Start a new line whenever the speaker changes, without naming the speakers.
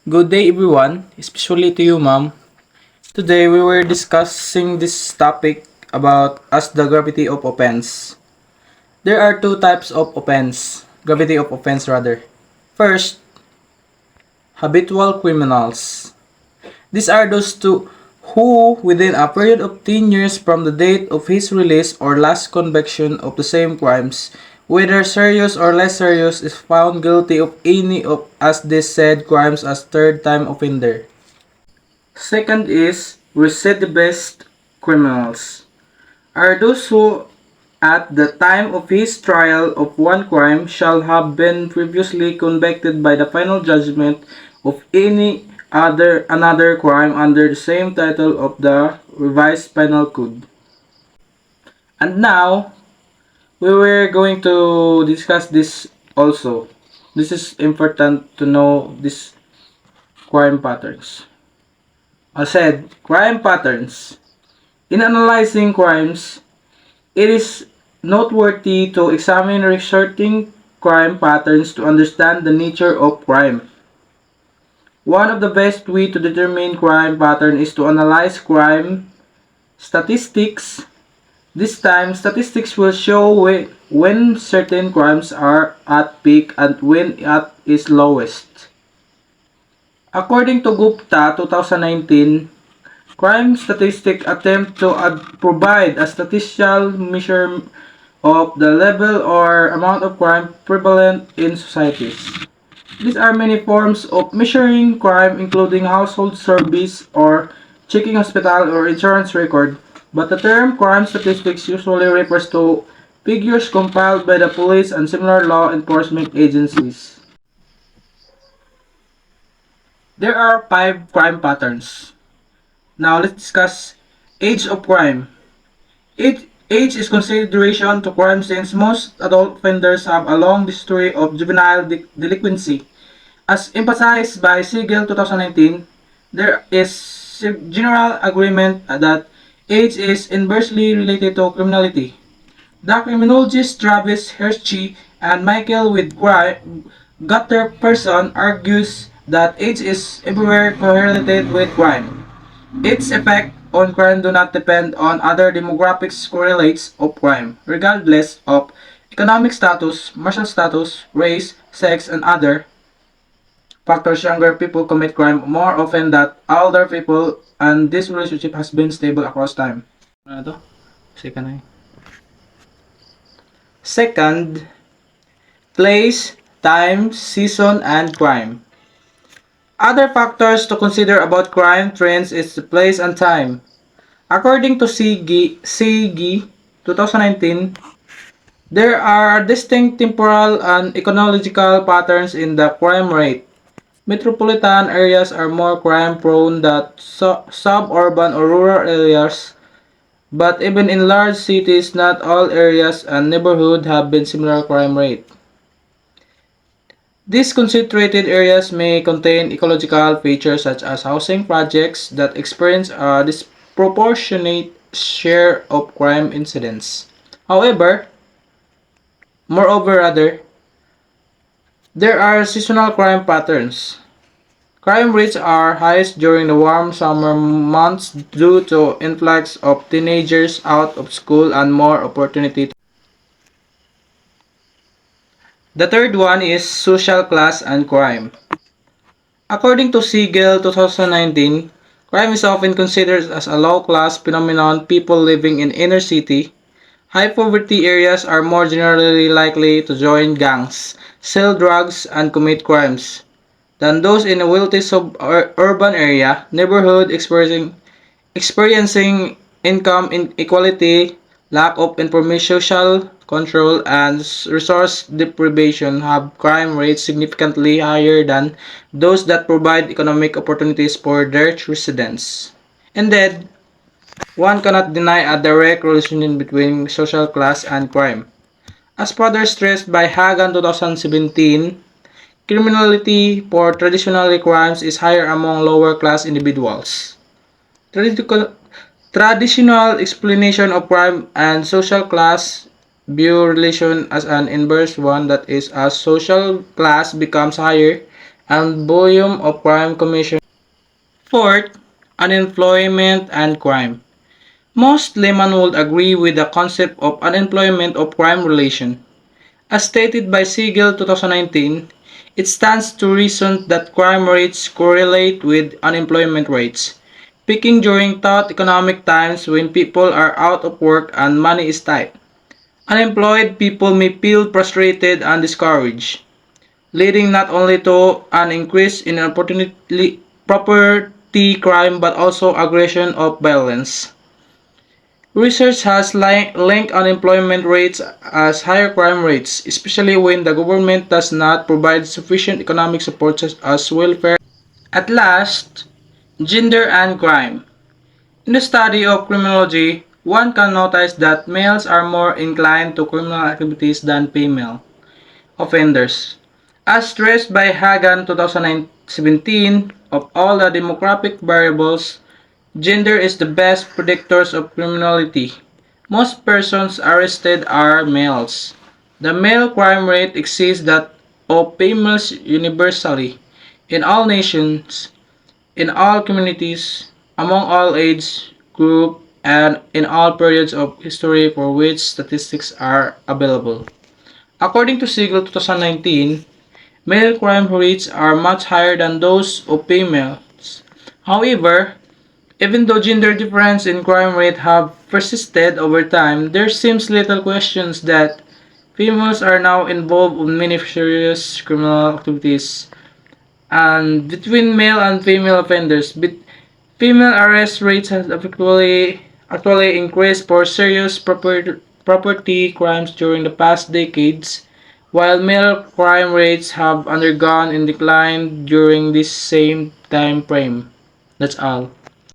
Good day everyone, especially to you ma'am. Today we were discussing this topic about as the gravity of offense. There are two types of offense, gravity of offense rather. First, habitual criminals. These are those two who, within a period of 10 years from the date of his release or last conviction of the same crimes, whether serious or less serious, is found guilty of any of as they said crimes as third time offender. Second is recidivist criminals are those who at the time of his trial of one crime shall have been previously convicted by the final judgment of any other another crime under the same title of the revised penal code. And now we were going to discuss this also. This is important to know these crime patterns. I said crime patterns. In analyzing crimes, it is noteworthy to examine researching crime patterns to understand the nature of crime. One of the best ways to determine crime pattern is to analyze crime statistics. This time, statistics will show when certain crimes are at peak and when at its lowest. According to Gupta 2019, crime statistics attempt to provide a statistical measure of the level or amount of crime prevalent in societies. These are many forms of measuring crime including household surveys or checking hospital or insurance record, but the term crime statistics usually refers to figures compiled by the police and similar law enforcement agencies. There are 5 crime patterns. Now let's discuss age of crime. Age is consideration to crime since most adult offenders have a long history of juvenile delinquency. As emphasized by Siegel 2019, there is general agreement that age is inversely related to criminality. The criminologists Travis Hirschi and Michael with Gutter Person argues that age is everywhere correlated with crime. Its effect on crime do not depend on other demographics correlates of crime, regardless of economic status, martial status, race, sex, and other factors. Younger people commit crime more often than older people, and this relationship has been stable across time. Ano to? Second na yun. Second, place, time, season, and crime. Other factors to consider about crime trends is the place and time. According to Sigi 2019, there are distinct temporal and econological patterns in the crime rate. Metropolitan areas are more crime-prone than suburban or rural areas, but even in large cities, not all areas and neighborhoods have been similar crime rate. These concentrated areas may contain ecological features such as housing projects that experience a disproportionate share of crime incidents. However, moreover rather, there are seasonal crime patterns. Crime rates are highest during the warm summer months due to influx of teenagers out of school and more opportunity. The third one is social class and crime. According to Siegel 2019, crime is often considered as a low-class phenomenon. People living in inner city, high poverty areas are more generally likely to join gangs, sell drugs, and commit crimes than those in a wealthy suburban area, neighborhood experiencing income inequality, lack of information, social control, and resource deprivation have crime rates significantly higher than those that provide economic opportunities for their residents. Indeed, one cannot deny a direct relation between social class and crime. As further stressed by Hagan 2017, criminality for traditional crimes is higher among lower class individuals. Traditional Traditional explanation of crime and social class view relation as an inverse one, that is, as social class becomes higher and volume of crime commission. Fourth, unemployment and crime. Most laymen would agree with the concept of unemployment of crime relation. As stated by Siegel 2019, it stands to reason that crime rates correlate with unemployment rates, peaking during tough economic times when people are out of work and money is tight. Unemployed people may feel frustrated and discouraged, leading not only to an increase in property crime but also aggression of violence. Research has linked unemployment rates as higher crime rates, especially when the government does not provide sufficient economic support such as welfare. At last, gender and crime. In the study of criminology, one can notice that males are more inclined to criminal activities than female offenders. As stressed by Hagan 2017, of all the demographic variables, gender is the best predictors of criminality. Most persons arrested are males. The male crime rate exceeds that of females universally, in all nations, in all communities, among all age groups, and in all periods of history for which statistics are available. According to Siegel 2019, male crime rates are much higher than those of females. However, even though gender difference in crime rate have persisted over time, there seems little questions that females are now involved in many serious criminal activities. And between male and female offenders, female arrest rates have actually increased for serious property crimes during the past decades, while male crime rates have undergone in decline during this same time frame. That's all.